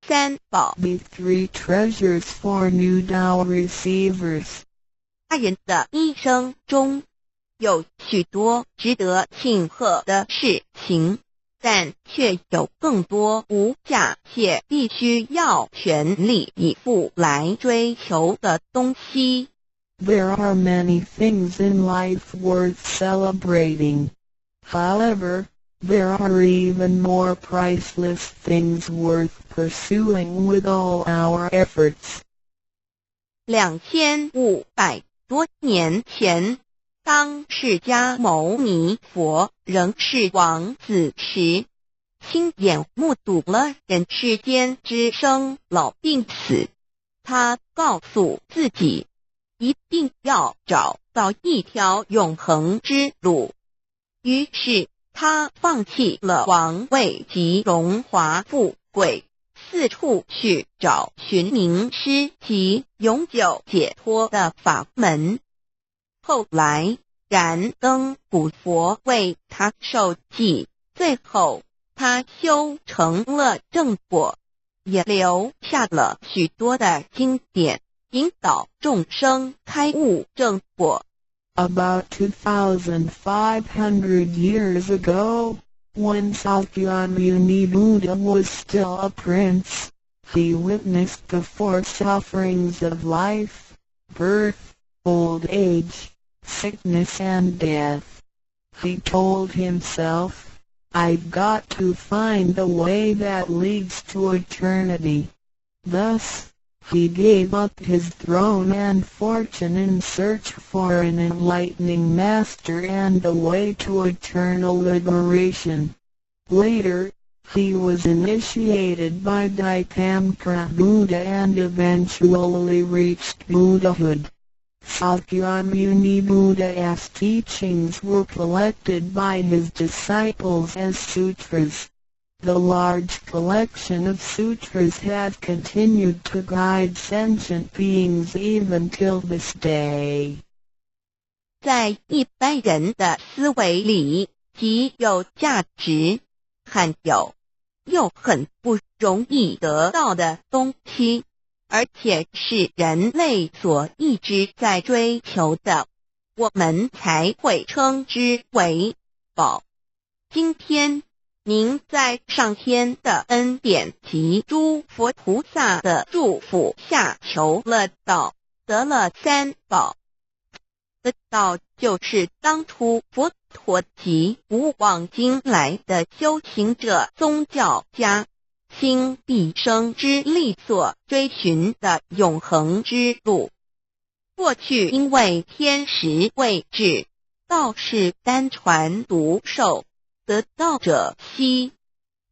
三宝 be 3 treasures for new Tao receivers. 他人的一生中有许多值得庆贺的事情，但却有更多无价且必须要全力以赴来追求的东西。There are many things in life worth celebrating. However, there are even more priceless things worth pursuing with all our efforts. 2500多年前，当释迦牟尼佛仍是王子时，亲眼目睹了人世间之生老病死。他告诉自己，一定要找到一条永恒之路。于是他放弃了王位及荣华富贵，四处去找寻名师及永久解脱的法门。后来燃灯古佛为他受记，最后他修成了正果，也留下了许多的经典，引导众生开悟正果。About 2,500 years ago, when Sakyamuni Buddha was still a prince, he witnessed the 4 sufferings of life: birth, old age, sickness and death. He told himself, "I've got to find the way that leads to eternity." Thus, he gave up his throne and fortune in search for an enlightening master and a way to eternal liberation. Later, he was initiated by Daikamkara Buddha and eventually reached Buddhahood. Sakyamuni Buddha's teachings were collected by his disciples as sutras. The large collection of sutras has continued to guide sentient beings even till this day. 在一般人的思维里，极有价值、罕有又很不容易得到的东西，而且是人类所一直在追求的，我们才会称之为宝。今天您在上天的恩典及诸佛菩萨的祝福下求了道，得了3宝。这道就是当初佛陀及古往今来的修行者、宗教家倾毕生之力所追寻的永恒之路。过去因为天时未至，道是单传独授，得道者稀，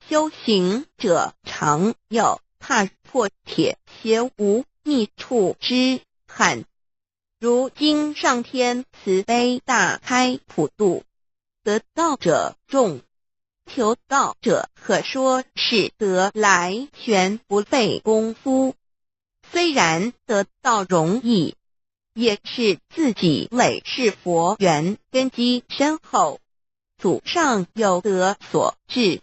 修行者常有，踏破铁鞋无觅处之憾。如今上天慈悲大开普渡，得道者众，求道者可说是得来全不费功夫。虽然得道容易，也是自己累世佛缘根基深厚，祖上有德所致。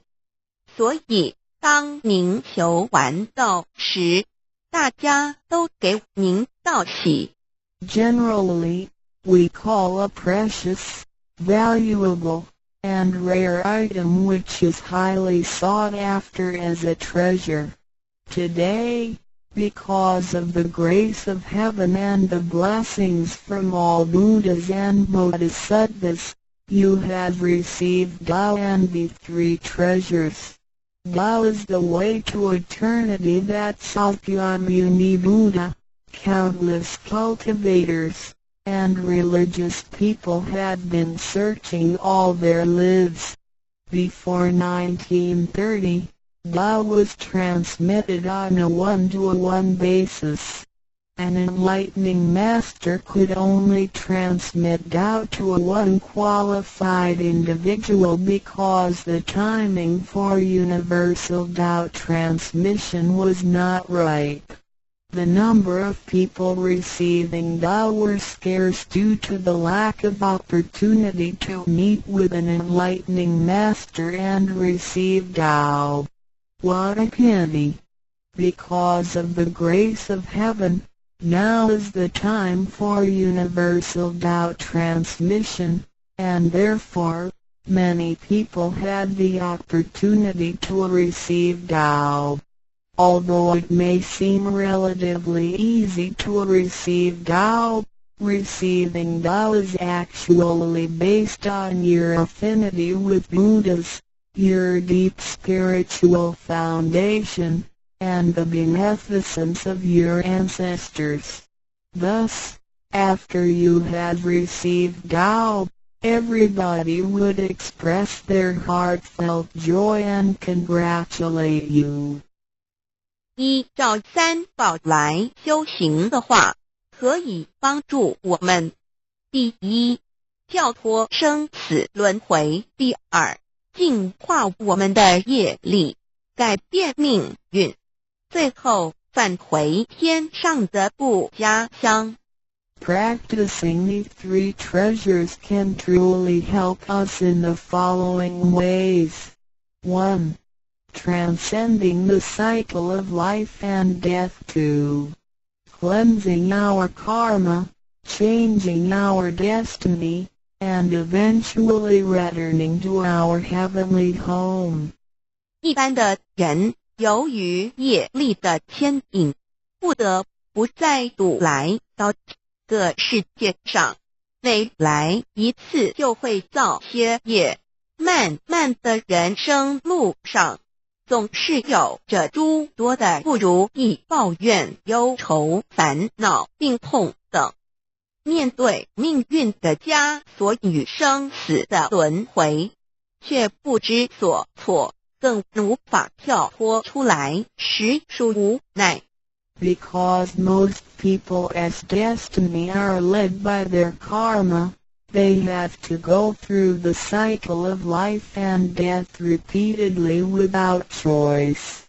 所以当您求完道时，大家都给您道喜。Generally, we call a precious, valuable, and rare item which is highly sought after as a treasure. Today, because of the grace of heaven and the blessings from all Buddhas and Bodhisattvas, you have received Tao and the 3 treasures. Tao is the way to eternity that Sakyamuni Buddha, countless cultivators, and religious people had been searching all their lives. Before 1930, Tao was transmitted on a 1-to-1 basis. An enlightening master could only transmit Tao to a one qualified individual because the timing for universal Tao transmission was not ripe. The number of people receiving Tao were scarce due to the lack of opportunity to meet with an enlightening master and receive Tao. What a pity! Because of the grace of heaven, now is the time for universal Tao transmission, and therefore, many people had the opportunity to receive Tao. Although it may seem relatively easy to receive Tao, receiving Tao is actually based on your affinity with Buddhas, your deep spiritual foundation, and the beneficence of your ancestors. Thus, after you had received Tao, everybody would express their heartfelt joy and congratulate you. 依照三宝来修行的话，可以帮助我们：第一，跳脱生死轮回；第二，净化我们的业力，改变命运；最后，返回天上的故家乡。Practicing these three treasures can truly help us in the following ways. 1. Transcending the cycle of life and death. 2. Cleansing our karma, changing our destiny, and eventually returning to our heavenly home. 一般的人由于业力的牵引，不得不再度来到这个世界上，每来一次就会造些业，漫漫的人生路上，总是有着诸多的不如意、抱怨、忧愁、烦恼、病痛等。面对命运的枷锁与生死的轮回，却不知所措，更无法跳脱出来，实属无奈。Because most people as destiny are led by their karma, they have to go through the cycle of life and death repeatedly without choice.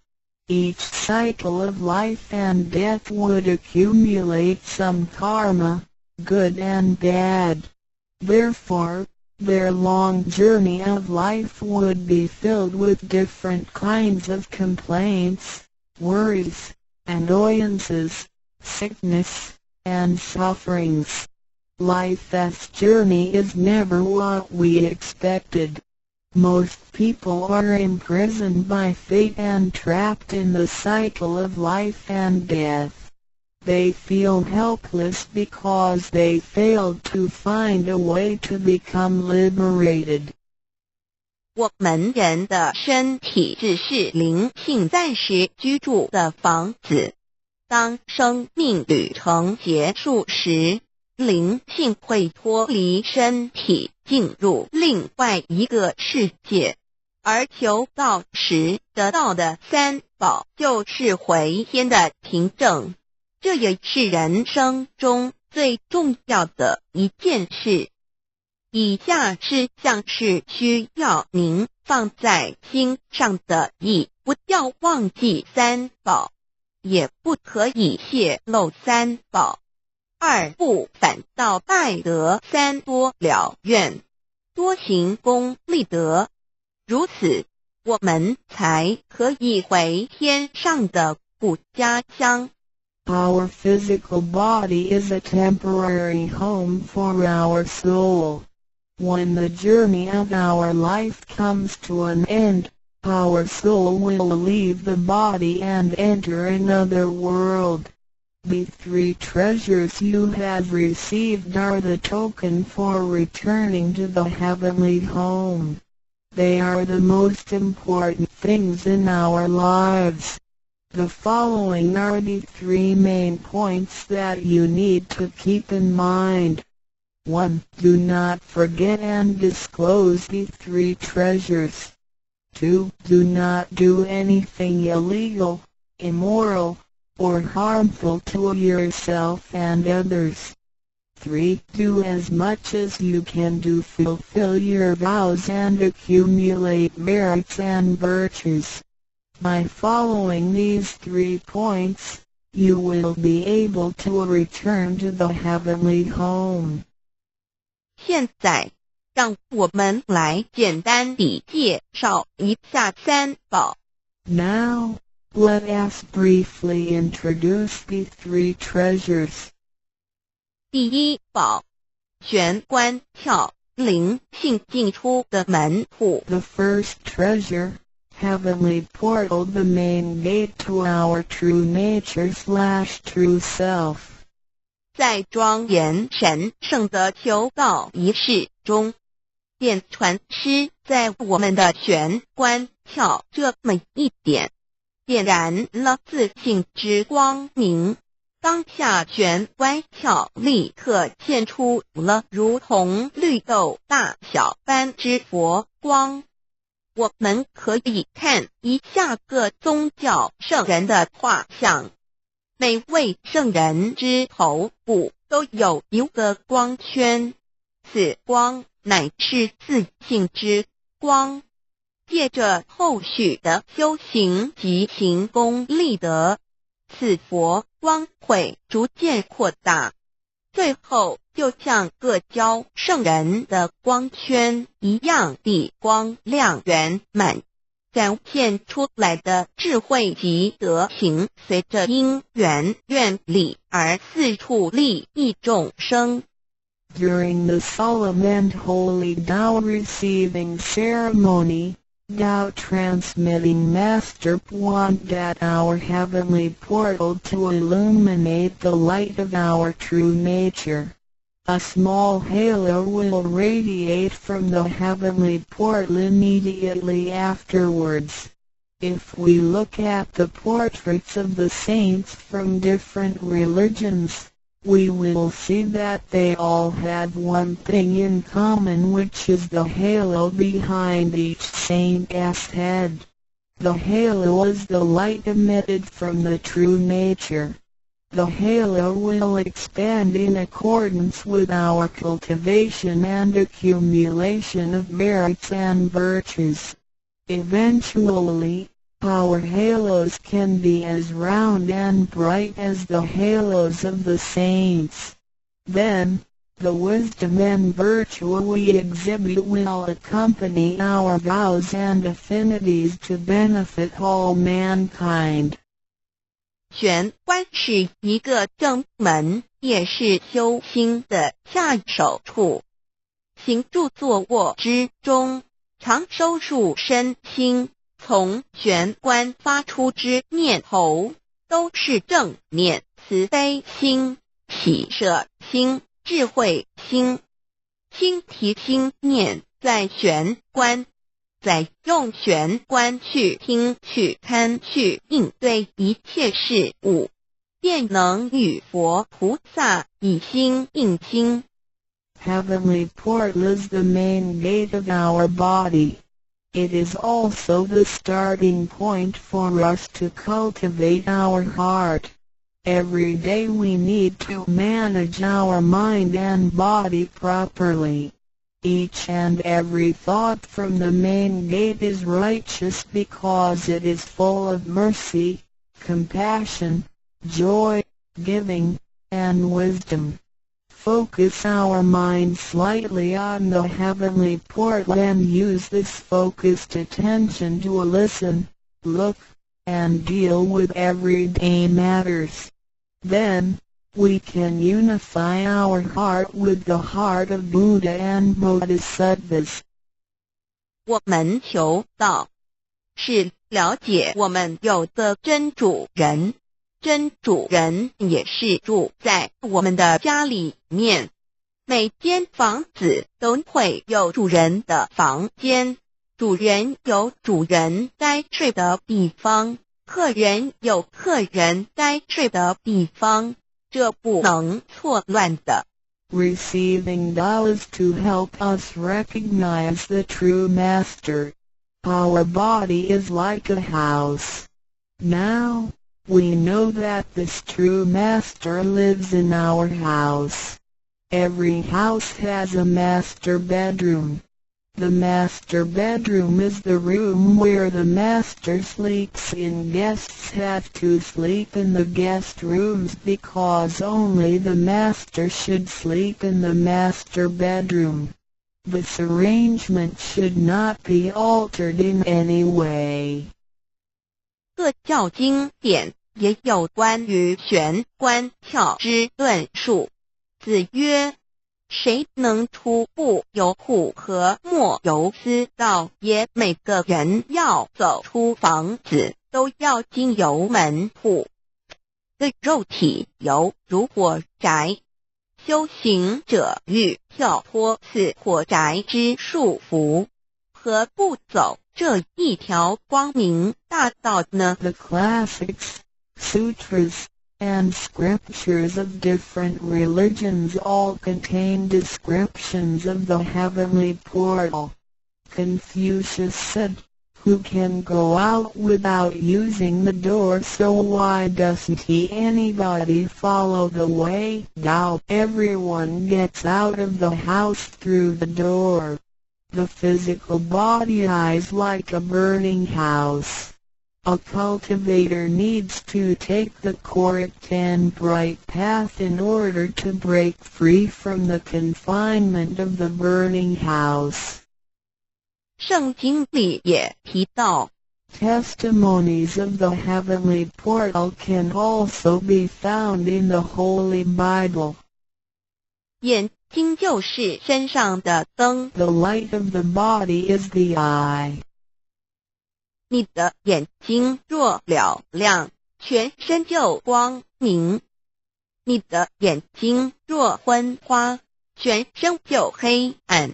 Each cycle of life and death would accumulate some karma, good and bad. Therefore, their long journey of life would be filled with different kinds of complaints, worries, annoyances, sickness, and sufferings. Life's journey is never what we expected. Most people are imprisoned by fate and trapped in the cycle of life and death. They feel helpless because they failed to find a way to become liberated. 我们人的身体只是灵性暂时居住的房子，当生命旅程结束时，灵性会脱离身体，进入另外一个世界，而求道时得到的三宝就是回天的凭证。这也是人生中最重要的一件事。以下是像是需要您放在心上的意，不要忘记三宝，也不可以泄露三宝。二不反倒败得三多了愿，多行功立德，如此我们才可以回天上的故家乡。Our physical body is a temporary home for our soul. When the journey of our life comes to an end, our soul will leave the body and enter another world. The three treasures you have received are the token for returning to the heavenly home. They are the most important things in our lives. The following are the three main points that you need to keep in mind. 1. Do not forget and disclose the three treasures. 2. Do not do anything illegal, immoral, or harmful to yourself and others. 3. Do as much as you can to fulfill your vows and accumulate merits and virtues. By following these 3 points, you will be able to return to the heavenly home. 现在，让我们来简单地介绍一下三宝。Now, Let us briefly introduce the three treasures. 第一宝，玄关窍，灵性进出的门户。 The first treasure, heavenly portal, the main gate to our true nature/true self. 在庄严神圣的求道仪式中，电传师在我们的玄关窍这么一点，点燃了自信之光明。当下玄关窍立刻现出了如同绿豆大小般之佛光。我们可以看一下各宗教圣人的画像，每位圣人之头部都有一个光圈，此光乃是自信之光。借着后续的修行及行功立德，此佛光会逐渐扩大，最后就像各教圣人的光圈一样地光亮圆满，展现出来的智慧及德行，随着因缘愿力而四处利益众生。 During the solemn and holy Tao receiving ceremony, Tao transmitting Master pointed at our heavenly portal to illuminate the light of our true nature. A small halo will radiate from the heavenly portal immediately afterwards. If we look at the portraits of the saints from different religions, we will see that they all had one thing in common, which is the halo behind each saint's head. The halo is the light emitted from the true nature. The halo will expand in accordance with our cultivation and accumulation of merits and virtues. Eventually, our halos can be as round and bright as the halos of the saints. Then, the wisdom and virtue we exhibit will accompany our vows and affinities to benefit all mankind. 玄关是一个正门，也是修心的下手处。行住坐卧之中，常收束身心，从玄关发出之念头，都是正念、慈悲心、喜舍心、智慧心。心提心念在玄关，再用玄关去听、去看、去应对一切事物，便能与佛菩萨以心应心。Heavenly portal is the main gate of our body. It is also the starting point for us to cultivate our heart. Every day we need to manage our mind and body properly. Each and every thought from the main gate is righteous because it is full of mercy, compassion, joy, giving, and wisdom. Focus our mind slightly on the heavenly portal and use this focused attention to listen, look, and deal with everyday matters. Then, we can unify our heart with the heart of Buddha and Bodhisattvas. 我们求道，是了解我们有的真主人。真主人也是住在我们的家里面，每间房子都会有主人的房间，主人有主人该睡的地方，客人有客人该睡的地方，这不能错乱的。Receiving Tao is to help us recognize the true master. Our body is like a house. Now, we know that this true master lives in our house. Every house has a master bedroom. The master bedroom is the room where the master sleeps in. Guests have to sleep in the guest rooms because only the master should sleep in the master bedroom. This arrangement should not be altered in any way. 各教经典也有关于玄关窍之论述。子曰：谁能初步由苦和莫由思道也？每个人要走出房子，都要经由门户。个肉体犹如火宅，修行者欲跳脱此火宅之束缚，何不走这一条光明大道呢？ The classics, sutras, and scriptures of different religions all contain descriptions of the heavenly portal. Confucius said, "Who can go out without using the door, so why doesn't anybody follow the way? Now everyone gets out of the house through the door." The physical body is like a burning house. A cultivator needs to take the correct and bright path in order to break free from the confinement of the burning house. 圣经里也提到 Testimonies of the heavenly portal can also be found in the Holy Bible. 眼睛就是身上的灯， The light of the body is the eye. 你的眼睛若了亮，全身就光明；你的眼睛若昏花，全身就黑暗。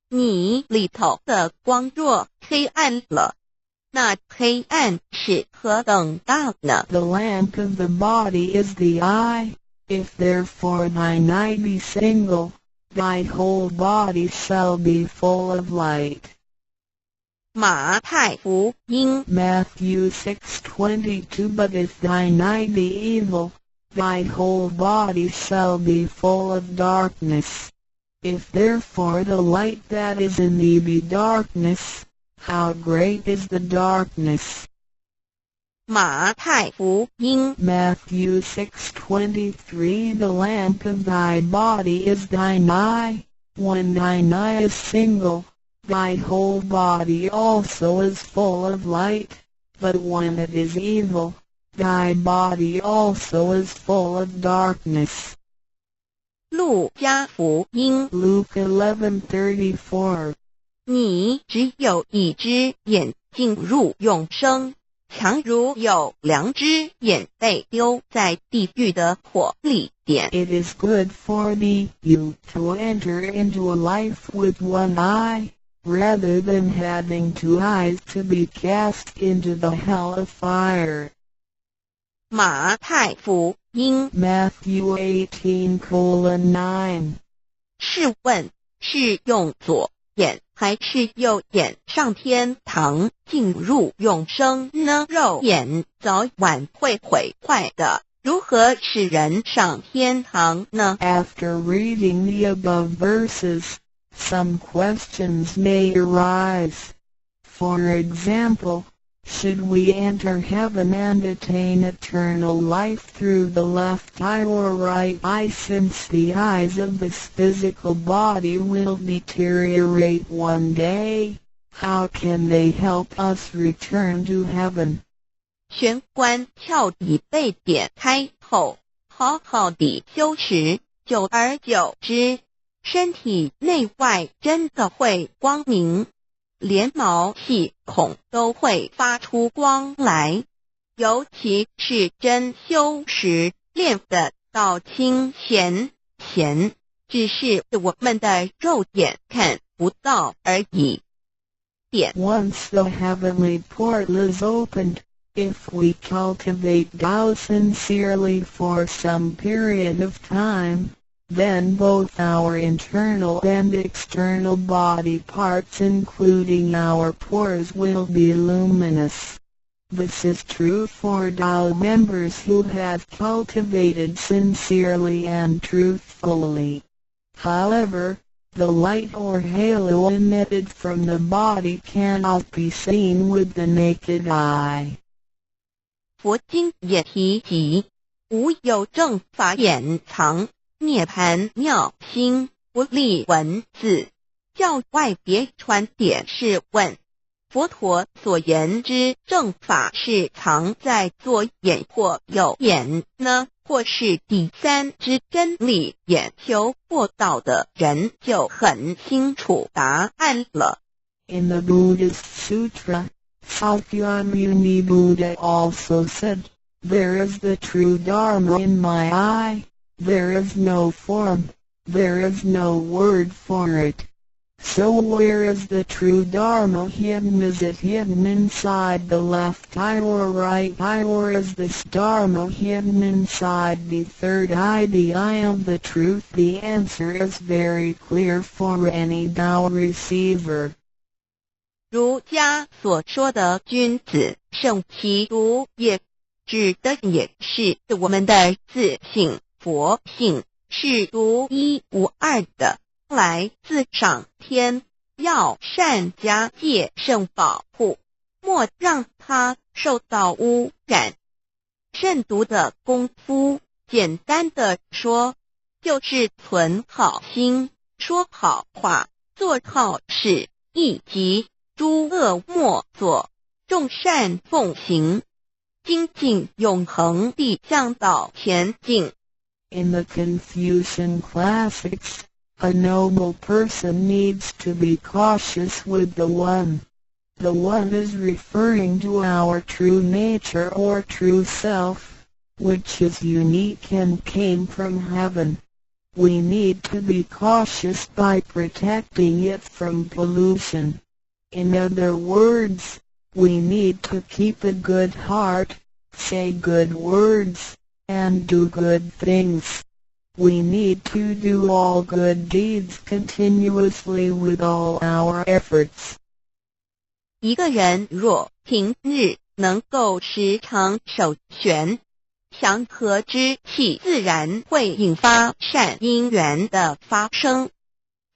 你里头的光若黑暗了，那黑暗是何等大呢？ The lamp of the body is the eye. If therefore thine eye be single, thy whole body shall be full of light. 马太福音 Matthew 6:22 But if thine eye be evil, thy whole body shall be full of darkness. If therefore the light that is in thee be darkness, how great is the darkness? 马太福音 Matthew 6:23 The lamp of thy body is thine eye. When thine eye is single, thy whole body also is full of light, but when it is evil, thy body also is full of darkness. 路加福音 Luke 11:34你只有一只眼进入永生，强如有两只眼被丢在地狱的火里点。 It is good for thee, you to enter into a life with one eye, rather than having two eyes to be cast into the hell of fire. 马太福音 Matthew 18:9试问是用左眼还是右眼上天堂进入永生呢？肉眼早晚会毁坏的，如何使人上天堂呢？ After reading the above verses, some questions may arise. For example, should we enter heaven and attain eternal life through the left eye or right eye, since the eyes of this physical body will deteriorate one day? How can they help us return to heaven? 玄关窍已被点开后，好好地修持，久而久之，身体内外真的会光明，连毛细孔都会发出光来。尤其是真修持练得到清闲，只是我们的肉眼看不到而已。点 Once the heavenly portal is opened, if we cultivate Tao sincerely for some period of time, then both our internal and external body parts including our pores will be luminous. This is true for Tao members who have cultivated sincerely and truthfully. However, the light or halo emitted from the body cannot be seen with the naked eye. 佛经也提及，无有正法掩藏，涅盘妙心，不立文字，教外别传点是问，佛陀所言之正法是藏在左眼或右眼呢，或是第三之真理，眼求过道的人就很清楚答案了。In the Buddhist Sutra, Sakyamuni Buddha also said, "There is the true Dharma in my eye, there is no form, there is no word for it." So where is the true Dharma hidden? Is it hidden inside the left eye or right eye, or is this Dharma hidden inside the third eye, the eye of the truth? The answer is very clear for any Tao receiver. 儒家所说的君子圣其独也，指的也是我们的自性，佛性是独一无二的，来自上天，要善加戒慎保护，莫让它受到污染。慎独的功夫，简单的说，就是存好心，说好话，做好事，以及诸恶莫作，众善奉行，精进永恒地向导前进。In the Confucian classics, a noble person needs to be cautious with the One. The One is referring to our true nature or true self, which is unique and came from heaven. We need to be cautious by protecting it from pollution. In other words, we need to keep a good heart, say good words, and do good things. We need to do all good deeds continuously with all our efforts. 一个人若平日能够时常守玄，祥和之气自然会引发善因缘的发生。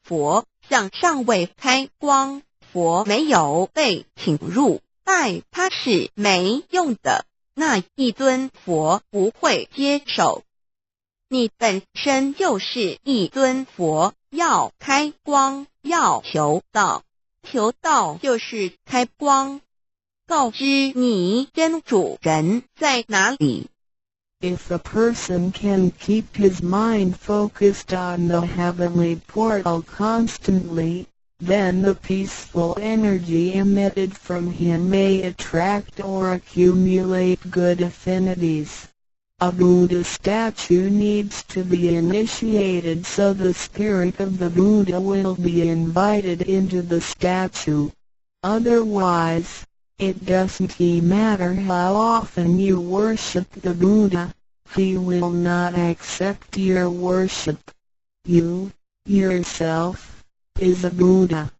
佛像尚未开光，佛没有被请入，拜他是没用的，那一尊佛不会接受。你本身就是一尊佛，要开光，要求道，求道就是开光，告知你真主人在哪里。If a person can keep his mind focused on the heavenly portal constantly, then the peaceful energy emitted from him may attract or accumulate good affinities. A Buddha statue needs to be initiated so the spirit of the Buddha will be invited into the statue. Otherwise, it doesn't matter how often you worship the Buddha, he will not accept your worship. You, yourself, is a Buddha.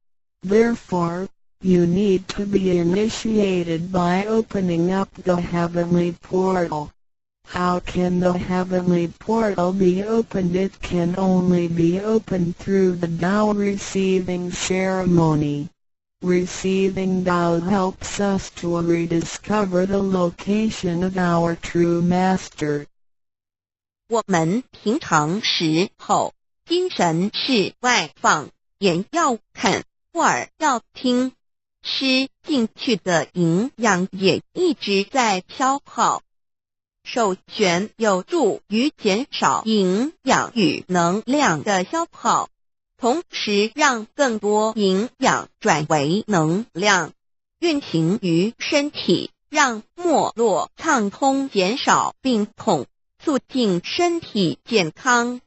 Therefore, you need to be initiated by opening up the heavenly portal. How can the heavenly portal be opened? It can only be opened through the Tao receiving ceremony. Receiving Tao helps us to rediscover the location of our true master. 我们平常时候，精神是外放，眼要看，耳要听，吃进去的营养也一直在消耗。守玄有助于减少营养与能量的消耗，同时让更多营养转为能量，运行于身体，让脉络畅通，减少病痛，促进身体健康。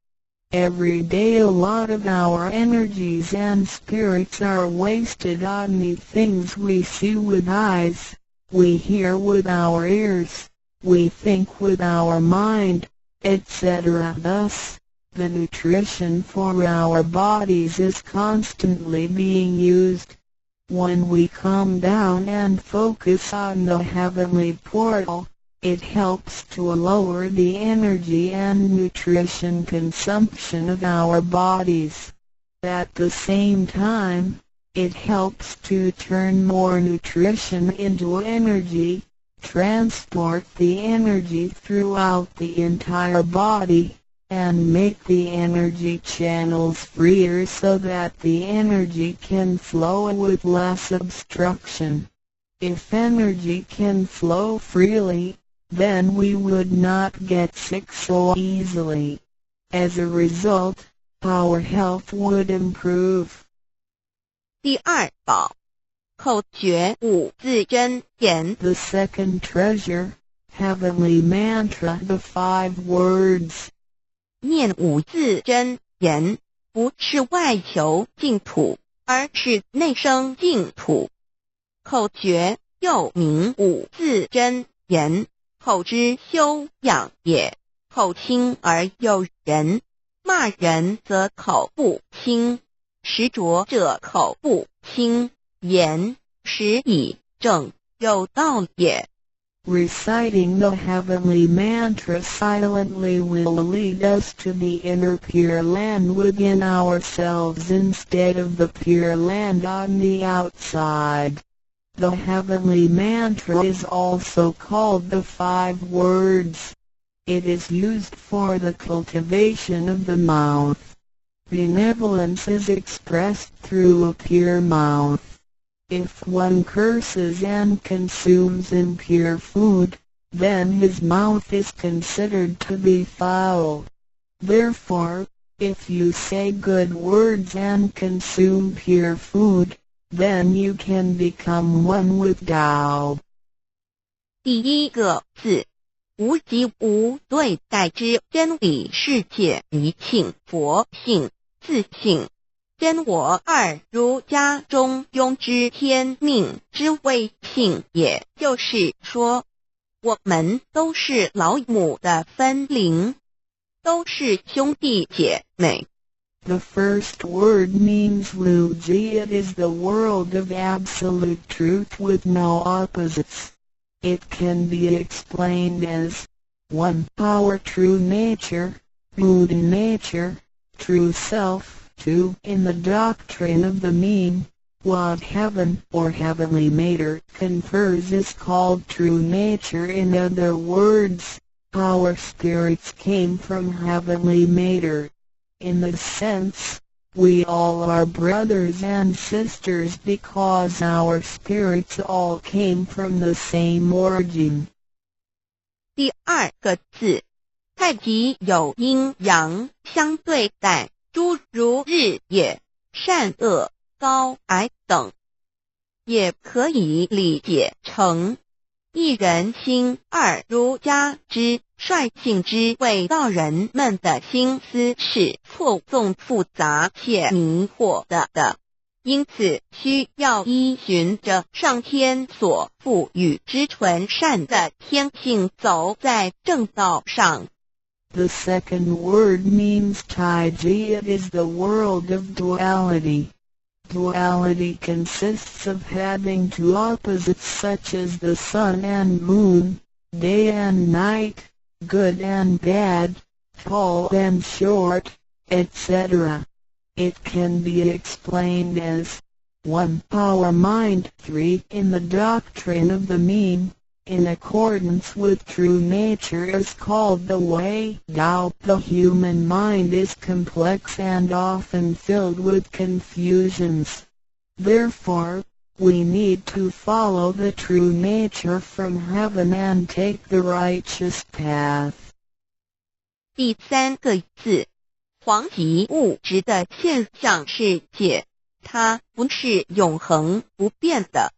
Every day a lot of our energies and spirits are wasted on the things we see with eyes, we hear with our ears, we think with our mind, etc. Thus, the nutrition for our bodies is constantly being used. When we calm down and focus on the heavenly portal, it helps to lower the energy and nutrition consumption of our bodies. At the same time, it helps to turn more nutrition into energy, transport the energy throughout the entire body, and make the energy channels freer so that the energy can flow with less obstruction. If energy can flow freely, then we would not get sick so easily. As a result, our health would improve. 第二宝，口诀五字真言。 The second treasure, heavenly mantra, the 5 words. 念五字真言，不是外求净土，而是内生净土。口诀又名五字真言，口之修养也。口轻而诱人，骂人则口不轻，实着者口不轻，言实以正，有道也。 Reciting the heavenly mantra silently will lead us to the inner Pure Land within ourselves instead of the Pure Land on the outside. The heavenly mantra is also called the 5 words. It is used for the cultivation of the mouth. Benevolence is expressed through a pure mouth. If one curses and consumes impure food, then his mouth is considered to be foul. Therefore, if you say good words and consume pure food, then you can become one with Tao. 第一个字，无即无对待之真理世界一性佛性自性。真我二儒家中庸之天命之谓性，也就是说，我们都是老母的分灵，都是兄弟姐妹。 The first word means Luji. It is the world of absolute truth with no opposites. It can be explained as 1. Our true nature, Buddha nature, true self. 2. In the doctrine of the mean, what heaven or heavenly matter confers is called true nature. In other words, our spirits came from heavenly matter. In this sense, we all are brothers and sisters because our spirits all came from the same origin. 第二个字，太极有阴阳相对待。 诸如日夜、善恶、高矮等，也可以理解成一人心二儒家之率性之谓道人们的心思是错综复杂且迷惑的，因此需要依循着上天所赋予之纯善的天性走在正道上。 The second word means Taiji. It is the world of duality. Duality consists of having 2 opposites such as the sun and moon, day and night, good and bad, tall and short, etc. It can be explained as 1. Our mind. 3. In the doctrine of the mean, in accordance with true nature is called the way. Tao. The human mind is complex and often filled with confusions. Therefore, we need to follow the true nature from heaven and take the righteous path. 第三个字，黄极物质的现象世界，它不是永恒不变的。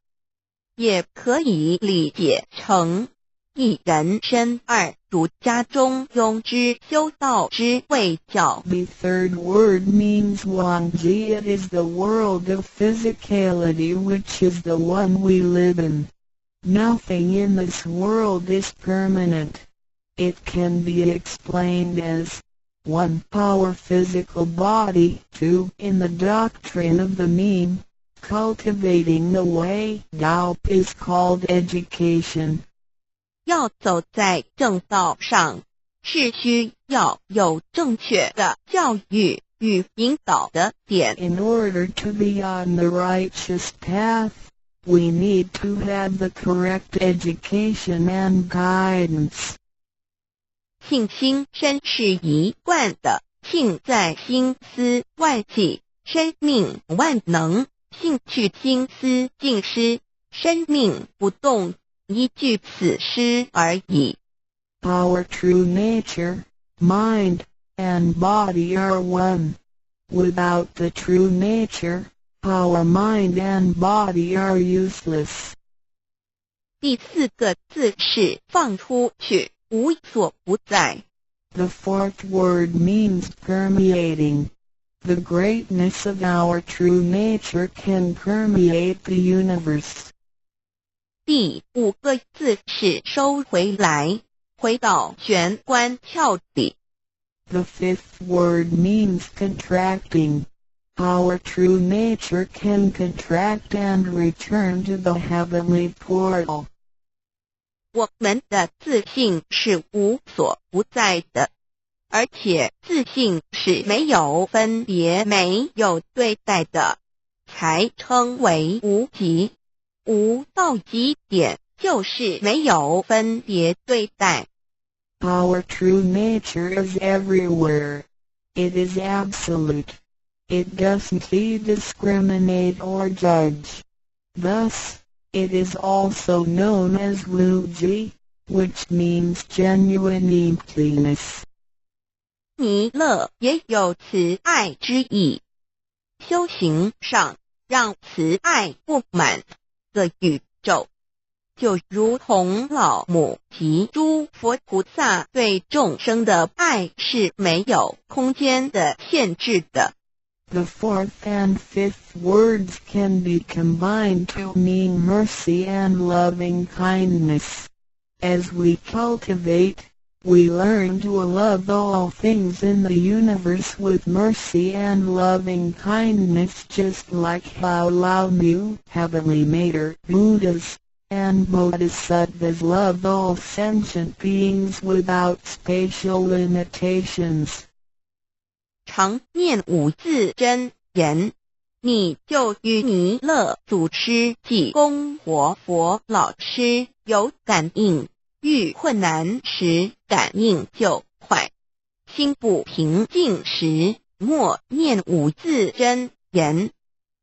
也可以理解成一人身二儒家中庸之修道之谓教。 The third word means Wangji. It is the world of physicality which is the one we live in. Nothing in this world is permanent. It can be explained as 1. Our physical body. 2. In the doctrine of the mean, cultivating the way, Tao, is called education. 要走在正道上，是需要有正确的教育与引导的点。 In order to be on the righteous path, we need to have the correct education and guidance. 庆心身是一贯的，庆在心思万计，生命万能，兴趣心思尽失，生命不动，一句此诗而已。Our true nature, mind, and body are one. Without the true nature, our mind and body are useless. 第4个字是放出去，无所不在。The fourth word means permeating. The greatness of our true nature can permeate the universe. 第5个字是收回来，回到玄关窍里。The fifth word means contracting. Our true nature can contract and return to the heavenly portal. 我们的自信是无所不在的，而且自信是没有分别、没有对待的，才称为无极。无到极点就是没有分别对待。Our true nature is everywhere. It is absolute. It doesn't discriminate or judge. Thus, it is also known as Wuji, which means genuine emptiness. 弥勒也有慈爱之意，修行上让慈爱布满个宇宙，就如同老母及诸佛菩萨对众生的爱是没有空间的限制的。The fourth and fifth words can be combined to mean mercy and loving kindness. As we cultivate, we learn to love all things in the universe with mercy and loving kindness, just like how Lao Mu, Heavenly Mater, Buddhas, and Bodhisattvas love all sentient beings without spatial limitations. 常念5字真言，你就与弥勒祖师及供活佛老师有感应，遇困难时感应就快，心不平静时默念5字真言，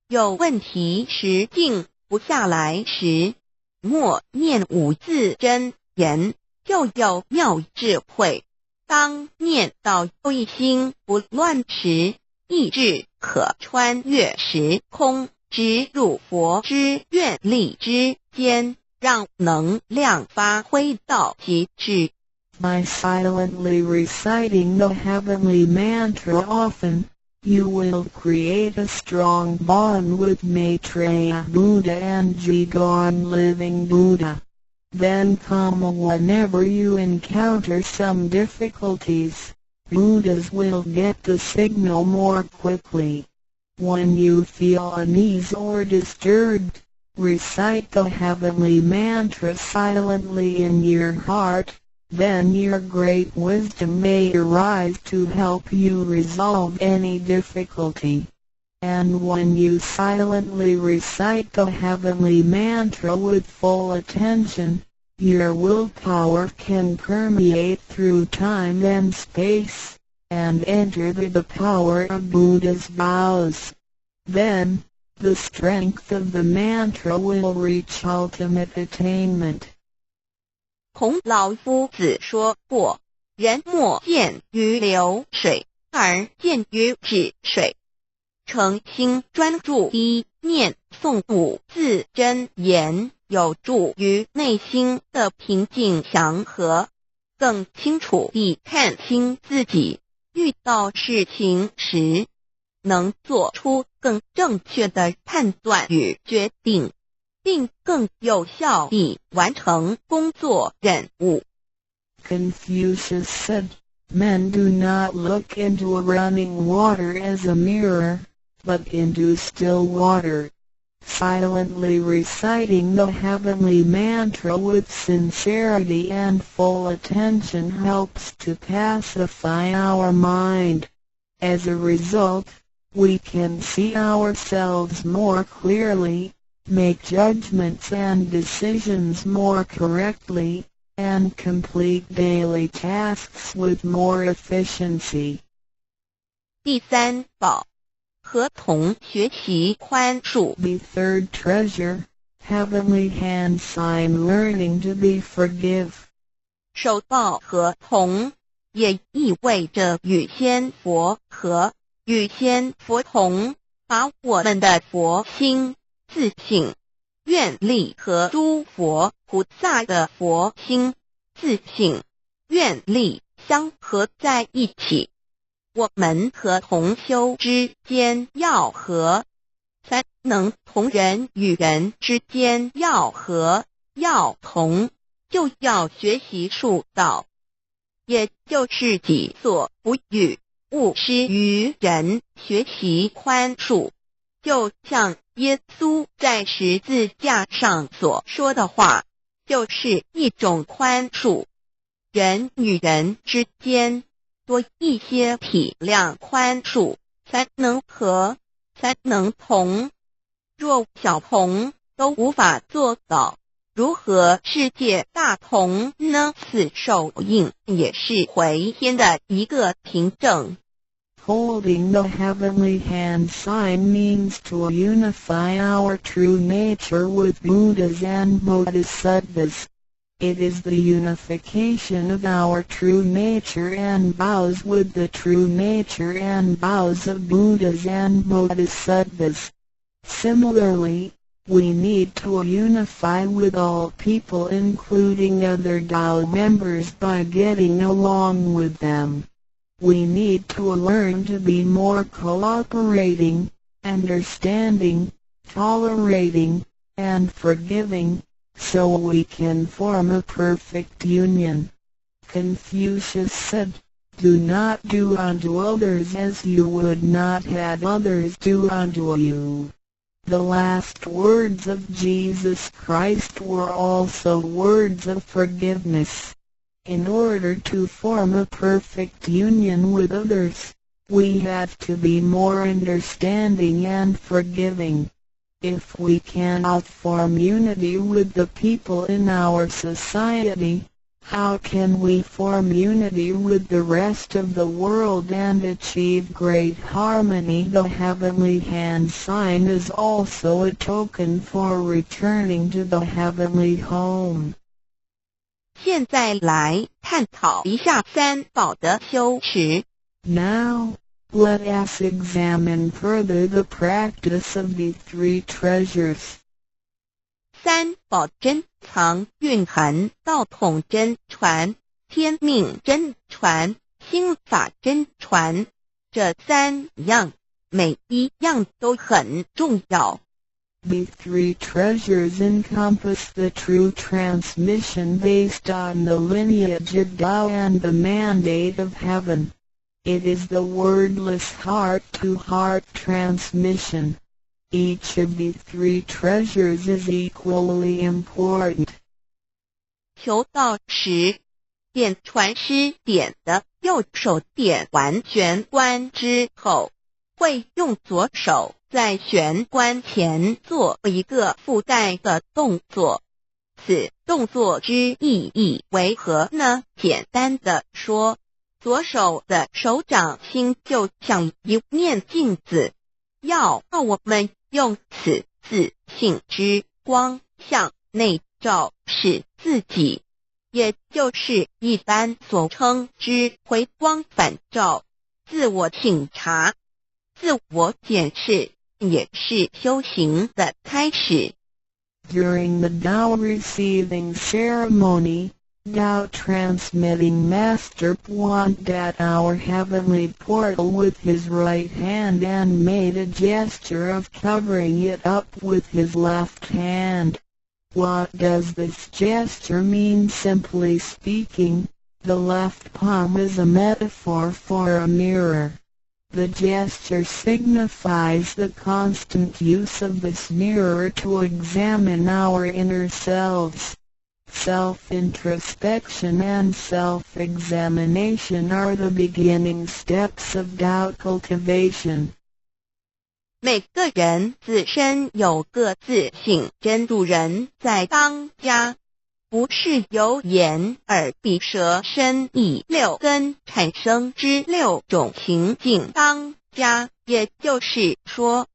有问题时静不下来时默念5字真言，就有妙智慧。当念到一心不乱时，意志可穿越时空，直入佛之愿力之间，让能量发挥到极致。By silently reciting the heavenly mantra often, you will create a strong bond with Maitreya Buddha and Jigon Living Buddha. Then come whenever you encounter some difficulties, Buddhas will get the signal more quickly. When you feel unease or disturbed, recite the heavenly mantra silently in your heart, then your great wisdom may arise to help you resolve any difficulty. And when you silently recite the heavenly mantra with full attention, your willpower can permeate through time and space, and enter the power of Buddha's vows. Then, the strength of the mantra will reach ultimate attainment. 孔老夫子说过，人莫见于流水，而见于止水。诚心专注一念诵5字真言，有助于内心的平静祥和，更清楚地看清自己，遇到事情时能做出更正确的判断与决定，并更有效地完成工作任务。Confucius said, "Men do not look into running water as a mirror, but into still water." Silently reciting the heavenly mantra with sincerity and full attention helps to pacify our mind. As a result, we can see ourselves more clearly, make judgments and decisions more correctly, and complete daily tasks with more efficiency. 第三宝，和同学习宽恕。The third treasure, heavenly hand sign learning to be forgive. 受报和同也意味着与仙佛和，与仙佛同，把我们的佛心、自性、愿力和诸佛菩萨的佛心、自性、愿力相合在一起。我们和同修之间要和，才能同人与人之间要和要同，就要学习术道，也就是己所不欲，勿施于人，学习宽恕。就像耶稣在十字架上所说的话，就是一种宽恕。人与人之间多一些体谅宽恕，才能和，才能同。若小同都无法做到，如何世界大同呢？此手印也是回天的一个凭证。Holding the heavenly hand sign means to unify our true nature with Buddhas and Bodhisattvas. It is the unification of our true nature and vows with the true nature and vows of Buddhas and Bodhisattvas. Similarly, we need to unify with all people including other Tao members by getting along with them. We need to learn to be more cooperating, understanding, tolerating, and forgiving, so we can form a perfect union. Confucius said, "Do not do unto others as you would not have others do unto you." The last words of Jesus Christ were also words of forgiveness. In order to form a perfect union with others, we have to be more understanding and forgiving. If we cannot form unity with the people in our society, how can we form unity with the rest of the world and achieve great harmony? The heavenly hand sign is also a token for returning to the heavenly home. 现在来探讨一下三宝的修持。Now, let us examine further the practice of the three treasures. 三宝珍藏蕴含道统真传、天命真传、心法真传，这三样，每一样都很重要。The three treasures encompass the true transmission based on the lineage of Tao and the mandate of heaven. It is the wordless heart-to-heart transmission. Each of the three treasures is equally important. 求道时，点传师点的右手点完玄关之后，会用左手在玄关前做一个附带的动作。此动作之意义为何呢？简单的说，左手的手掌心就像一面镜子，要我们用此自性之光向内照视自己，也就是一般所称之回光返照，自我省察、自我检视，也是修行的开始。During the Tao receiving ceremony, Tao transmitting Master pointed at our heavenly portal with his right hand and made a gesture of covering it up with his left hand. What does this gesture mean? Simply speaking, the left palm is a metaphor for a mirror. The gesture signifies the constant use of this mirror to examine our inner selves. Self-introspection and self-examination are the beginning steps of Tao cultivation. 每个人自身有个自性真主人在当家，不是由眼、耳、鼻、舌、身、意六根产生之六种情境当家，也就是说，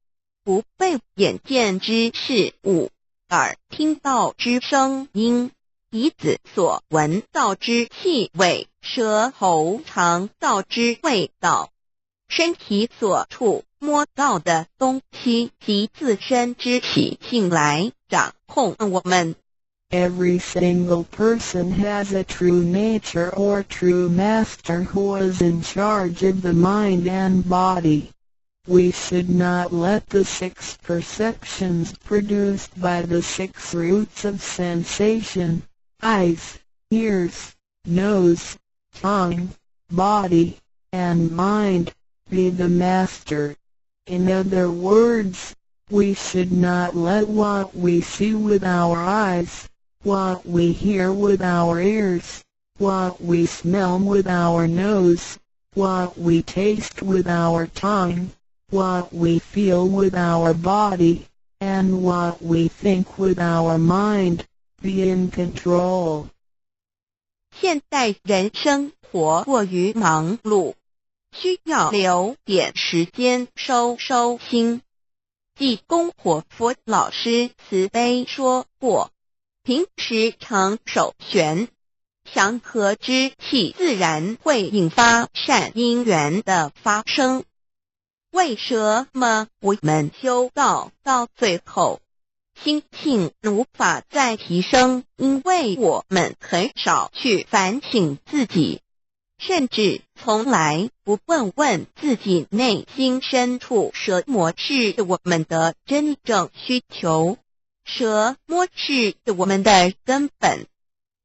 不被眼见之事物、耳听到之声音、鼻子所闻到之气味、舌头尝到之味道、身体所触摸到的东西及自身之习性来掌控我们。Every single person has a true nature or true master who is in charge of the mind and body. We should not let the 6 perceptions produced by the 6 roots of sensation, eyes, ears, nose, tongue, body, and mind, be the master. In other words, we should not let what we see with our eyes, what we hear with our ears, what we smell with our nose, what we taste with our tongue, what we feel with our body, and what we think with our mind, be in control. 现代人生活过于忙碌，需要留点时间收心。济公活佛老师慈悲说过，平时常手旋，祥和之气自然会引发善因缘的发生。为什么我们修道到最后，心性无法再提升？因为我们很少去反省自己，甚至从来不问自己内心深处什么是我们的真正需求，什么是我们的根本。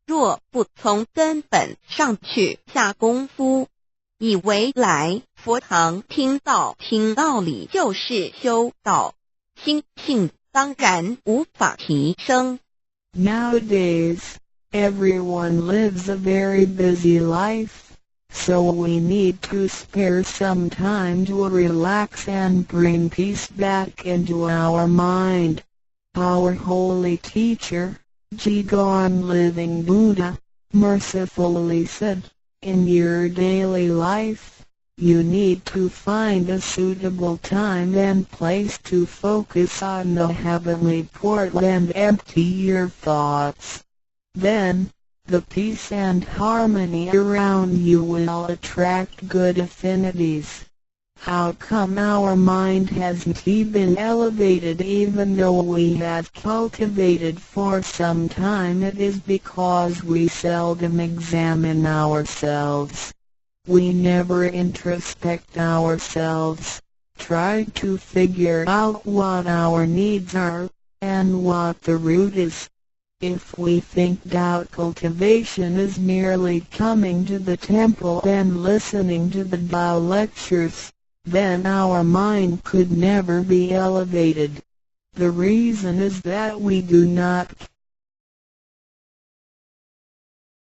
若不从根本上去下功夫，以为来佛堂听道理就是修道，心性当然无法提升。Nowadays, everyone lives a very busy life, so we need to spare some time to relax and bring peace back into our mind. Our holy teacher, Jigon Living Buddha, mercifully said, in your daily life, you need to find a suitable time and place to focus on the heavenly portal and empty your thoughts. Then, the peace and harmony around you will attract good affinities. How come our mind hasn't been elevated even though we have cultivated for some time? It is because we seldom examine ourselves. We never introspect ourselves, try to figure out what our needs are, and what the root is. If we think doubt cultivation is merely coming to the temple and listening to the Tao lectures, then our mind could never be elevated. The reason is that we do not